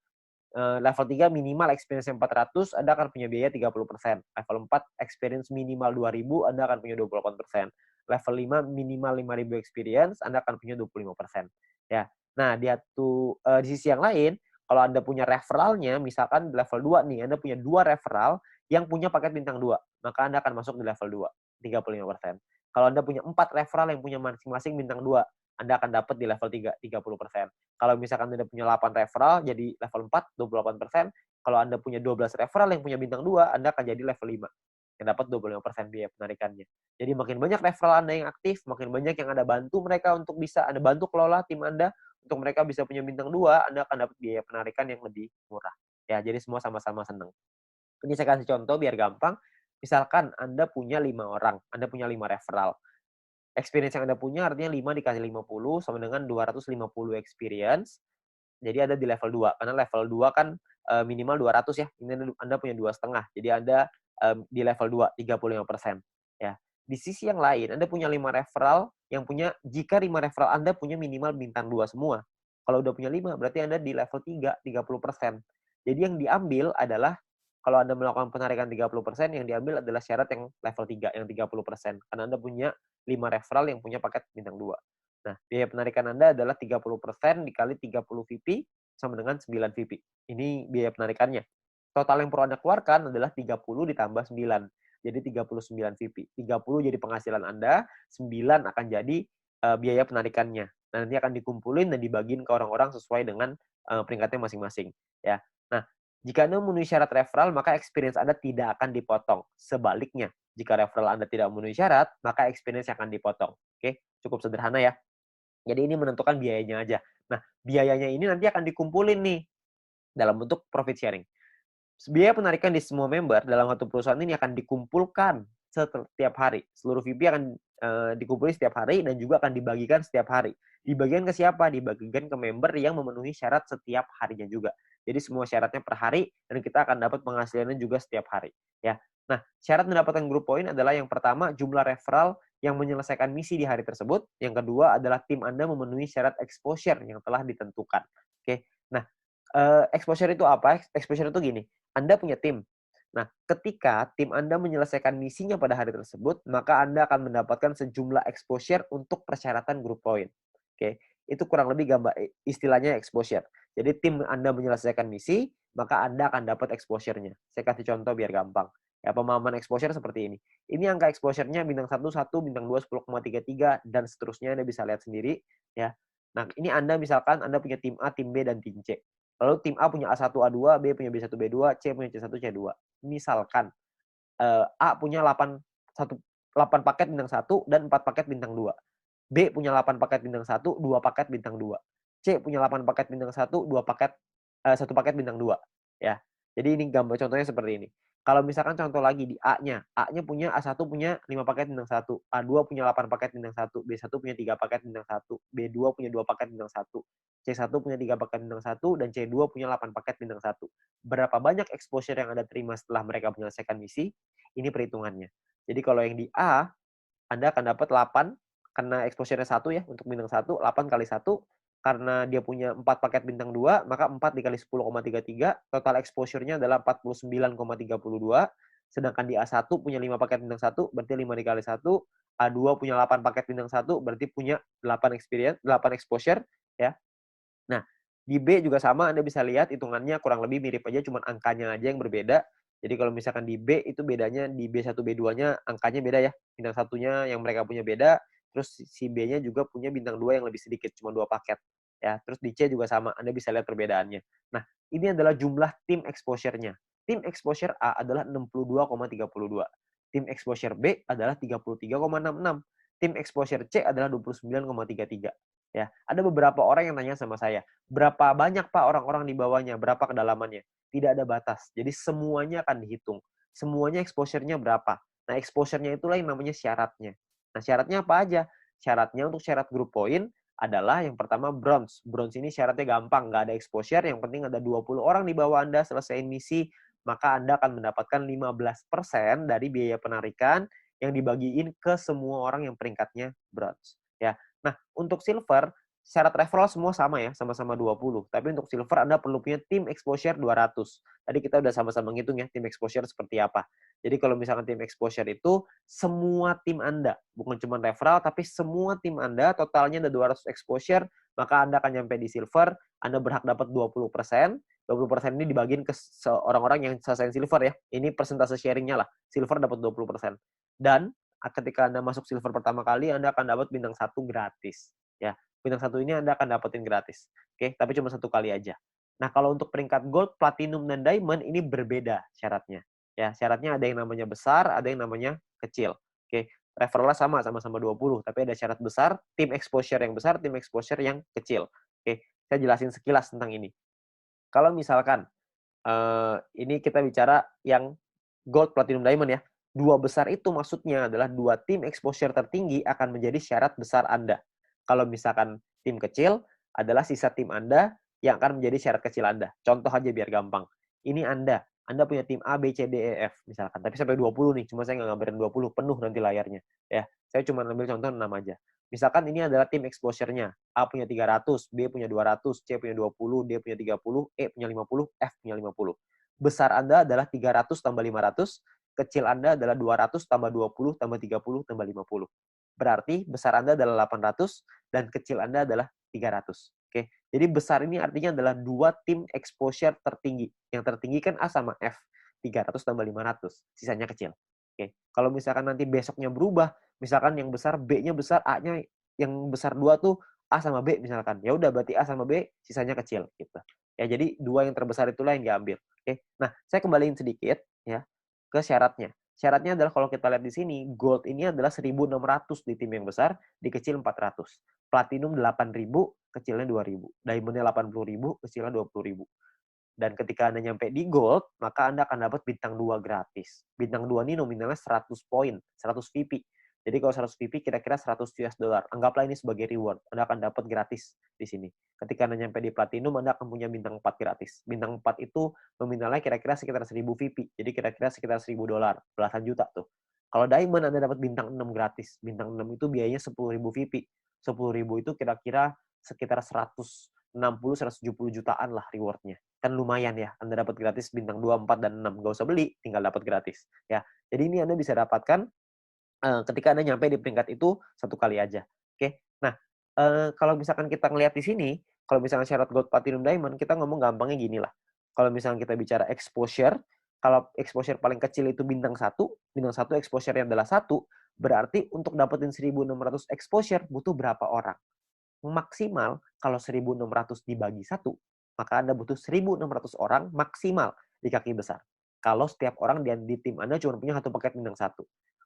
Speaker 1: Level 3 minimal experience 400, Anda akan punya biaya 30%. Level 4 experience minimal 2000, Anda akan punya 28%. Level 5 minimal 5000 experience, Anda akan punya 25%. Ya. Nah, di sisi yang lain, kalau Anda punya referralnya, misalkan di level 2 nih, Anda punya 2 referral yang punya paket bintang 2, maka Anda akan masuk di level 2, 35%. Kalau Anda punya 4 referral yang punya masing-masing bintang 2, Anda akan dapat di level 3, 30%. Kalau misalkan Anda punya 8 referral, jadi level 4, 28%. Kalau Anda punya 12 referral yang punya bintang 2, Anda akan jadi level 5, yang dapat 25% biaya penarikannya. Jadi makin banyak referral Anda yang aktif, makin banyak yang Anda bantu mereka untuk bisa Anda bantu kelola tim Anda, untuk mereka bisa punya bintang 2, Anda akan dapat biaya penarikan yang lebih murah. Ya, jadi semua sama-sama senang. Ini saya kasih contoh biar gampang. Misalkan Anda punya 5 orang, Anda punya 5 referral. Experience yang Anda punya artinya 5 dikali 50 sama dengan 250 experience. Jadi ada di level 2. Karena level 2 kan minimal 200 ya. Ini Anda punya 2,5. Jadi Anda di level 2, 35%. Ya. Di sisi yang lain, Anda punya 5 referral jika 5 referral Anda punya minimal bintang 2 semua. Kalau udah punya 5, berarti Anda di level 3, 30%. Jadi yang diambil adalah kalau Anda melakukan penarikan 30%, yang diambil adalah syarat yang level 3, yang 30%. Karena Anda punya 5 referral yang punya paket bintang 2. Nah, biaya penarikan Anda adalah 30% dikali 30 VP sama dengan 9 VP. Ini biaya penarikannya. Total yang perlu Anda keluarkan adalah 30 ditambah 9. Jadi 39 VP. 30 jadi penghasilan Anda, 9 akan jadi biaya penarikannya. Nah, nanti akan dikumpulin dan dibagiin ke orang-orang sesuai dengan peringkatnya masing-masing. Ya. Nah, jika Anda memenuhi syarat referral, maka experience Anda tidak akan dipotong. Sebaliknya, jika referral Anda tidak memenuhi syarat, maka experience akan dipotong. Oke, cukup sederhana ya. Jadi ini menentukan biayanya aja. Nah, biayanya ini nanti akan dikumpulin nih dalam bentuk profit sharing. Biaya penarikan di semua member dalam satu perusahaan ini akan dikumpulkan setiap hari. Seluruh VP akan dikumpulkan setiap hari dan juga akan dibagikan setiap hari. Dibagikan ke siapa? Dibagikan ke member yang memenuhi syarat setiap harinya juga. Jadi semua syaratnya per hari dan kita akan dapat penghasilannya juga setiap hari. Ya. Nah, syarat mendapatkan group point adalah yang pertama jumlah referral yang menyelesaikan misi di hari tersebut. Yang kedua adalah tim Anda memenuhi syarat exposure yang telah ditentukan. Oke. Nah, exposure itu apa? Exposure itu gini. Anda punya tim. Nah, ketika tim Anda menyelesaikan misinya pada hari tersebut, maka Anda akan mendapatkan sejumlah exposure untuk persyaratan group point. Oke, itu kurang lebih gambar istilahnya exposure. Jadi tim Anda menyelesaikan misi, maka Anda akan dapat exposure-nya. Saya kasih contoh biar gampang. Ya, pemahaman exposure seperti ini. Ini angka exposure-nya bintang 1, 1, bintang 2, 10,33, dan seterusnya Anda bisa lihat sendiri. Ya. Nah, ini Anda misalkan Anda punya tim A, tim B, dan tim C. Lalu tim A punya A1, A2, B punya B1, B2, C punya C1, C2. Misalkan A punya 8 paket bintang 1 dan 4 paket bintang 2. B punya 8 paket bintang 1, 2 paket bintang 2. C punya 8 paket bintang 1, 2 paket 1 paket bintang 2. Ya. Jadi ini gambar contohnya seperti ini. Kalau misalkan contoh lagi di A-nya, A-nya punya A1 punya 5 paket bintang 1, A2 punya 8 paket bintang 1, B1 punya 3 paket bintang 1, B2 punya 2 paket bintang 1, C1 punya 3 paket bintang 1, dan C2 punya 8 paket bintang 1. Berapa banyak exposure yang Anda terima setelah mereka menyelesaikan misi? Ini perhitungannya. Jadi kalau yang di A, Anda akan dapat 8, karena exposure-nya 1 ya, untuk bintang 1, 8 kali 1, karena dia punya 4 paket bintang 2, maka 4 dikali 10,33, total exposure-nya adalah 49,32, sedangkan di A1 punya 5 paket bintang 1, berarti 5 dikali 1, A2 punya 8 paket bintang 1, berarti punya 8 exposure, ya. Nah, di B juga sama, Anda bisa lihat hitungannya kurang lebih mirip aja, cuma angkanya aja yang berbeda. Jadi kalau misalkan di B itu bedanya di B1, B2-nya angkanya beda ya. Bintang satunya yang mereka punya beda, terus si B-nya juga punya bintang 2 yang lebih sedikit, cuma 2 paket. Ya, terus di C juga sama, Anda bisa lihat perbedaannya. Nah, ini adalah jumlah tim exposure-nya. Tim exposure A adalah 62,32. Tim exposure B adalah 33,66. Tim exposure C adalah 29,33. Ya, ada beberapa orang yang tanya sama saya, berapa banyak Pak orang-orang di bawahnya, berapa kedalamannya? Tidak ada batas. Jadi semuanya akan dihitung. Semuanya exposure-nya berapa. Nah, exposure-nya itulah yang namanya syaratnya. Nah, syaratnya apa aja? Syaratnya untuk syarat group point adalah yang pertama bronze. Bronze ini syaratnya gampang, nggak ada exposure, yang penting ada 20 orang di bawah Anda selesaiin misi, maka Anda akan mendapatkan 15% dari biaya penarikan yang dibagiin ke semua orang yang peringkatnya bronze. Ya. Nah, untuk silver, syarat referral semua sama ya, sama-sama 20. Tapi untuk silver Anda perlu punya tim exposure 200. Tadi kita udah sama-sama ngitung ya, tim exposure seperti apa. Jadi kalau misalkan tim exposure itu semua tim Anda, bukan cuma referral, tapi semua tim Anda totalnya ada 200 exposure, maka Anda akan nyampe di silver, Anda berhak dapat 20%. 20% ini dibagiin ke orang-orang yang selesai silver ya. Ini persentase sharingnya lah. Silver dapat 20%. Dan ketika Anda masuk silver pertama kali, Anda akan dapat bintang 1 gratis. Ya, bintang 1 ini Anda akan dapetin gratis. Oke, tapi cuma 1 kali aja. Nah, kalau untuk peringkat gold, platinum, dan diamond ini berbeda syaratnya. Ya, syaratnya ada yang namanya besar, ada yang namanya kecil. Oke, referralnya sama-sama 20, tapi ada syarat besar, tim exposure yang besar, tim exposure yang kecil. Oke, saya jelasin sekilas tentang ini. Kalau misalkan ini kita bicara yang gold, platinum, diamond ya. 2 besar itu maksudnya adalah 2 tim exposure tertinggi akan menjadi syarat besar Anda. Kalau misalkan tim kecil adalah sisa tim Anda yang akan menjadi syarat kecil Anda. Contoh aja biar gampang. Ini Anda punya tim A, B, C, D, E, F misalkan. Tapi sampai 20 nih, cuma saya nggak gambarin 20, penuh nanti layarnya. Ya, saya cuma ambil contoh 6 aja. Misalkan ini adalah tim exposure-nya. A punya 300, B punya 200, C punya 20, D punya 30, E punya 50, F punya 50. besar Anda adalah 300 tambah 500, kecil Anda adalah 200 tambah 20 tambah 30 tambah 50. Berarti besar Anda adalah 800 dan kecil Anda adalah 300. Oke. Jadi besar ini artinya adalah dua tim exposure tertinggi. Yang tertinggi kan A sama F. 300 tambah 500. Sisanya kecil. Oke. Kalau misalkan nanti besoknya berubah, misalkan yang besar B-nya besar, A-nya yang besar 2 tuh A sama B misalkan. Ya udah berarti A sama B sisanya kecil gitu. Ya jadi dua yang terbesar itulah yang diambil. Oke. Nah, saya kembaliin sedikit ya ke syaratnya. Syaratnya adalah kalau kita lihat di sini, gold ini adalah 1.600 di tim yang besar, di kecil 400. Platinum 8.000, kecilnya 2.000. Diamondnya 80.000, kecilnya 20.000. Dan ketika Anda nyampe di gold, maka Anda akan dapat bintang 2 gratis. Bintang 2 ini nominalnya 100 poin, 100 VP. Jadi kalau 100 VP kira-kira 100 US dollar. Anggaplah ini sebagai reward. Anda akan dapat gratis di sini. Ketika Anda nyampe di platinum, Anda akan punya bintang 4 gratis. Bintang 4 itu nominalnya kira-kira sekitar 1.000 VP. Jadi kira-kira sekitar 1.000 dolar, belasan juta tuh. Kalau diamond Anda dapat bintang 6 gratis. Bintang 6 itu biayanya 10.000 VP. 10.000 itu kira-kira sekitar 160-170 jutaan lah rewardnya. Kan lumayan ya, Anda dapat gratis bintang 2, 4, dan 6. Nggak usah beli, tinggal dapat gratis. Ya, jadi ini Anda bisa dapatkan ketika Anda nyampe di peringkat itu satu kali aja. Oke. Nah, kalau misalkan kita ngelihat di sini, kalau misalkan syarat gold, platinum, diamond, kita ngomong gampangnya gini lah. Kalau misalkan kita bicara exposure, kalau exposure paling kecil itu bintang 1 exposure-nya adalah 1, berarti untuk dapetin 1.600 exposure butuh berapa orang? Maksimal kalau 1.600 dibagi 1, maka Anda butuh 1.600 orang maksimal di kaki besar. Kalau setiap orang di tim Anda cuma punya satu paket bintang 1.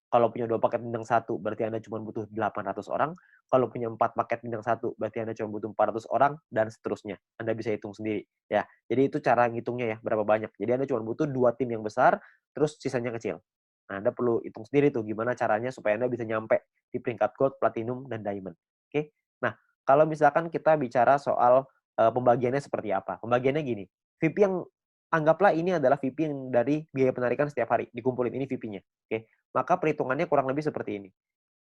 Speaker 1: Kalau punya 2 paket bintang 1, berarti Anda cuma butuh 800 orang. Kalau punya 4 paket bintang 1, berarti Anda cuma butuh 400 orang, dan seterusnya. Anda bisa hitung sendiri. Ya, jadi itu cara ngitungnya ya, berapa banyak. Jadi Anda cuma butuh 2 tim yang besar, terus sisanya kecil. Nah, Anda perlu hitung sendiri tuh gimana caranya supaya Anda bisa nyampe di peringkat gold, platinum, dan diamond. Oke? Nah, kalau misalkan kita bicara soal pembagiannya seperti apa. Pembagiannya gini, VP yang anggaplah ini adalah VP yang dari biaya penarikan setiap hari, dikumpulin ini VP-nya. Oke. Maka perhitungannya kurang lebih seperti ini.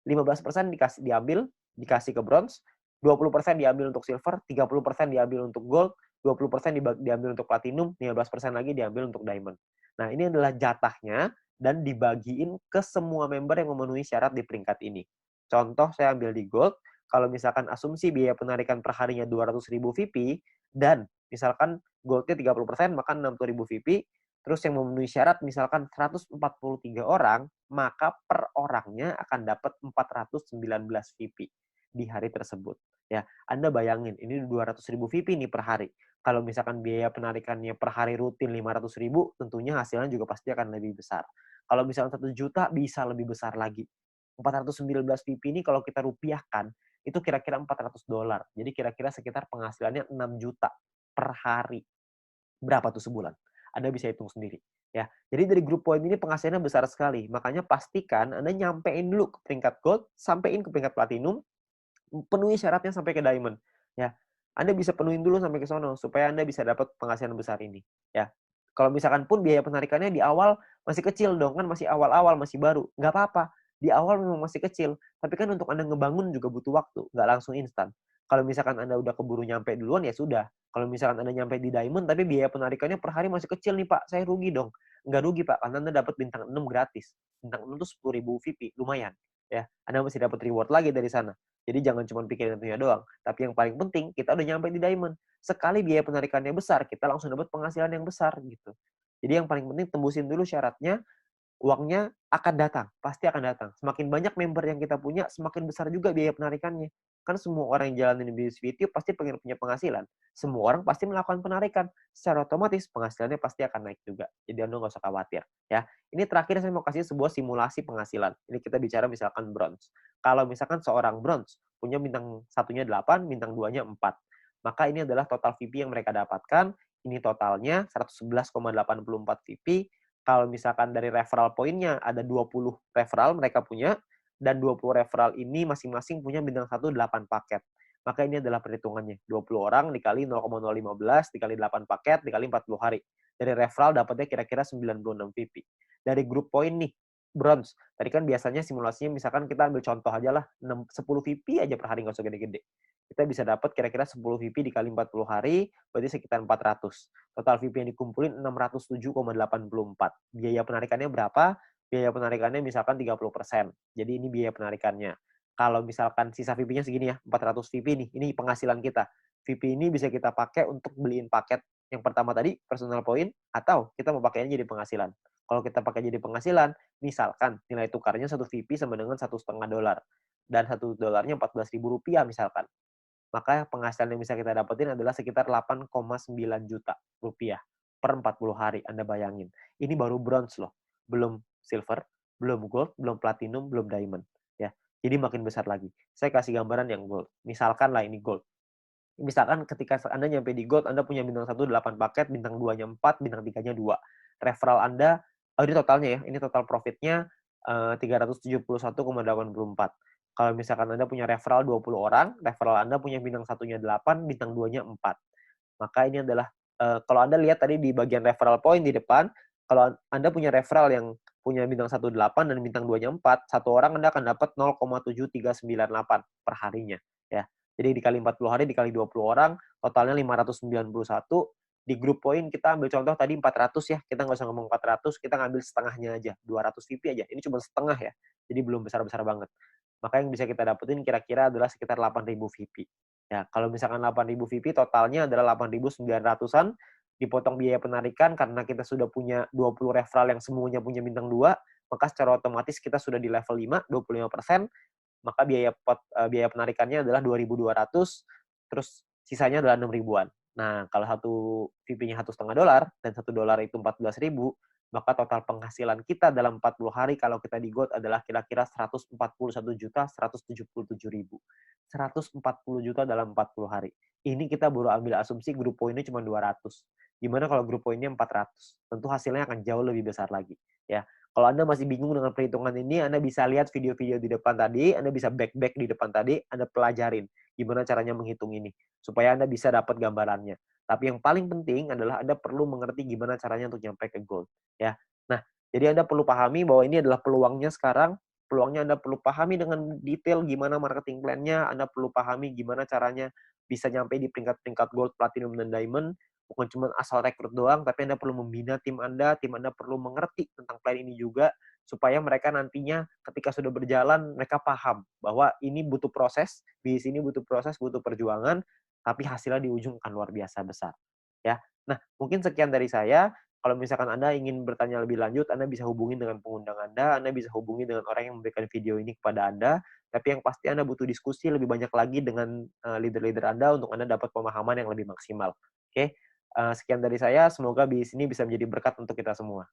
Speaker 1: 15% dikasih ke bronze, 20% diambil untuk silver, 30% diambil untuk gold, 20% diambil untuk platinum, 15% lagi diambil untuk diamond. Nah, ini adalah jatahnya dan dibagiin ke semua member yang memenuhi syarat di peringkat ini. Contoh saya ambil di gold, kalau misalkan asumsi biaya penarikan per harinya 200.000 VP dan misalkan goldnya 30%, maka 60.000 VP. Terus yang memenuhi syarat misalkan 143 orang, maka per orangnya akan dapat 419 VP di hari tersebut. Ya, Anda bayangin, ini 200.000 VP nih per hari. Kalau misalkan biaya penarikannya per hari rutin 500.000, tentunya hasilnya juga pasti akan lebih besar. Kalau misalkan 1 juta, bisa lebih besar lagi. 419 VP ini kalau kita rupiahkan, itu kira-kira 400 dolar. Jadi kira-kira sekitar penghasilannya 6 juta per hari. Berapa tuh sebulan? Anda bisa hitung sendiri. Ya, jadi dari grup poin ini penghasilannya besar sekali. Makanya pastikan Anda nyampein dulu ke peringkat gold, sampein ke peringkat platinum, penuhi syaratnya sampai ke diamond. Ya, Anda bisa penuhin dulu sampai ke sono supaya Anda bisa dapat penghasilan besar ini. Ya, kalau misalkan pun biaya penarikannya di awal masih kecil dong, kan masih awal-awal, masih baru. Nggak apa-apa. Di awal memang masih kecil, tapi kan untuk Anda ngebangun juga butuh waktu, nggak langsung instan. Kalau misalkan Anda udah keburu nyampe duluan, ya sudah. Kalau misalkan Anda nyampe di diamond, tapi biaya penarikannya per hari masih kecil nih Pak, saya rugi dong. Nggak rugi Pak, karena Anda dapat bintang 6 gratis. Bintang 6 itu 10.000 VP, lumayan. Ya, Anda masih dapat reward lagi dari sana. Jadi jangan cuma pikirin itunya doang. Tapi yang paling penting, kita udah nyampe di diamond. Sekali biaya penarikannya besar, kita langsung dapat penghasilan yang besar gitu. Jadi yang paling penting tembusin dulu syaratnya, uangnya akan datang, pasti akan datang. Semakin banyak member yang kita punya, semakin besar juga biaya penarikannya. Kan semua orang yang jalanin bisnis video pasti pengen punya penghasilan. Semua orang pasti melakukan penarikan. Secara otomatis penghasilannya pasti akan naik juga. Jadi Anda nggak usah khawatir. Ya, ini terakhir saya mau kasih sebuah simulasi penghasilan. Ini kita bicara misalkan bronze. Kalau misalkan seorang bronze punya bintang satunya 8, bintang 2-nya 4. Maka ini adalah total VP yang mereka dapatkan. Ini totalnya 111,84 VP. Kalau misalkan dari referral poinnya ada 20 referral mereka punya, dan 20 referral ini masing-masing punya bintang 1 8 paket. Maka ini adalah perhitungannya. 20 orang dikali 0,015 dikali 8 paket dikali 40 hari. Dari referral dapatnya kira-kira 96 VP. Dari grup poin nih, bronze. Tadi kan biasanya simulasinya misalkan kita ambil contoh aja lah, 10 VP aja per hari, nggak usah gede-gede. Kita bisa dapat kira-kira 10 VP dikali 40 hari, berarti sekitar 400. Total VP yang dikumpulin 607,84. Biaya penarikannya berapa? Biaya penarikannya misalkan 30%. Jadi ini biaya penarikannya. Kalau misalkan sisa VP-nya segini ya, 400 VP nih, ini penghasilan kita. VP ini bisa kita pakai untuk beliin paket yang pertama tadi, personal point, atau kita mau pakainya jadi penghasilan. Kalau kita pakai jadi penghasilan, misalkan nilai tukarnya satu VP sama dengan $1,5 dan $1 Rp14.000 misalkan, maka penghasilan yang bisa kita dapetin adalah sekitar 8,9 juta rupiah per 40 hari. Anda bayangin, ini baru bronze loh, belum silver, belum gold, belum platinum, belum diamond, ya. Jadi makin besar lagi. Saya kasih gambaran yang gold. Misalkan lah ini gold. Misalkan ketika Anda nyampe di gold, Anda punya bintang 1 8 paket, bintang 2-nya 4, bintang 3-nya 2. Referral Anda, ini totalnya ya, ini total profitnya 371,84. Kalau misalkan Anda punya referral 20 orang, referral Anda punya bintang 1-nya 8, bintang 2-nya 4. Maka ini adalah, kalau Anda lihat tadi di bagian referral point di depan, kalau Anda punya referral yang punya bintang 1 8 dan bintang 2-nya 4, satu orang Anda akan dapat 0,7398 per harinya, ya. Jadi dikali 40 hari, dikali 20 orang, totalnya 591. Di grup poin kita ambil contoh tadi 400 ya, kita nggak usah ngomong 400, kita ngambil setengahnya aja, 200 VP aja. Ini cuma setengah ya, jadi belum besar-besar banget. Maka yang bisa kita dapetin kira-kira adalah sekitar 8.000 VP. Ya, kalau misalkan 8.000 VP, totalnya adalah 8.900-an, dipotong biaya penarikan karena kita sudah punya 20 referral yang semuanya punya bintang 2, maka secara otomatis kita sudah di level 5, 25%, maka biaya penarikannya adalah 2.200, terus sisanya adalah 6 ribuan. Nah, kalau satu VP-nya $1,5 dan $1 itu 14.000, maka total penghasilan kita dalam 40 hari kalau kita di gold adalah kira-kira 141.177.000. 140 juta dalam 40 hari. Ini kita baru ambil asumsi grup poinnya cuma 200. Gimana kalau grup poinnya 400? Tentu hasilnya akan jauh lebih besar lagi, ya. Kalau Anda masih bingung dengan perhitungan ini, Anda bisa lihat video-video di depan tadi, Anda bisa back di depan tadi, Anda pelajarin gimana caranya menghitung ini, supaya Anda bisa dapat gambarannya. Tapi yang paling penting adalah Anda perlu mengerti gimana caranya untuk nyampe ke gold, ya. Nah, jadi Anda perlu pahami bahwa ini adalah peluangnya sekarang, peluangnya Anda perlu pahami dengan detail gimana marketing plan-nya, Anda perlu pahami gimana caranya bisa nyampe di peringkat-peringkat gold, platinum, dan diamond, bukan cuma asal rekrut doang, tapi Anda perlu membina tim Anda perlu mengerti tentang plan ini juga, supaya mereka nantinya ketika sudah berjalan, mereka paham bahwa ini butuh proses, di sini butuh proses, butuh perjuangan, tapi hasilnya di ujung akan luar biasa besar. Ya. Nah, mungkin sekian dari saya. Kalau misalkan Anda ingin bertanya lebih lanjut, Anda bisa hubungi dengan pengundang Anda bisa hubungi dengan orang yang memberikan video ini kepada Anda, tapi yang pasti Anda butuh diskusi lebih banyak lagi dengan leader-leader Anda untuk Anda dapat pemahaman yang lebih maksimal. Oke? Sekian dari saya, semoga bisnis ini bisa menjadi berkat untuk kita semua.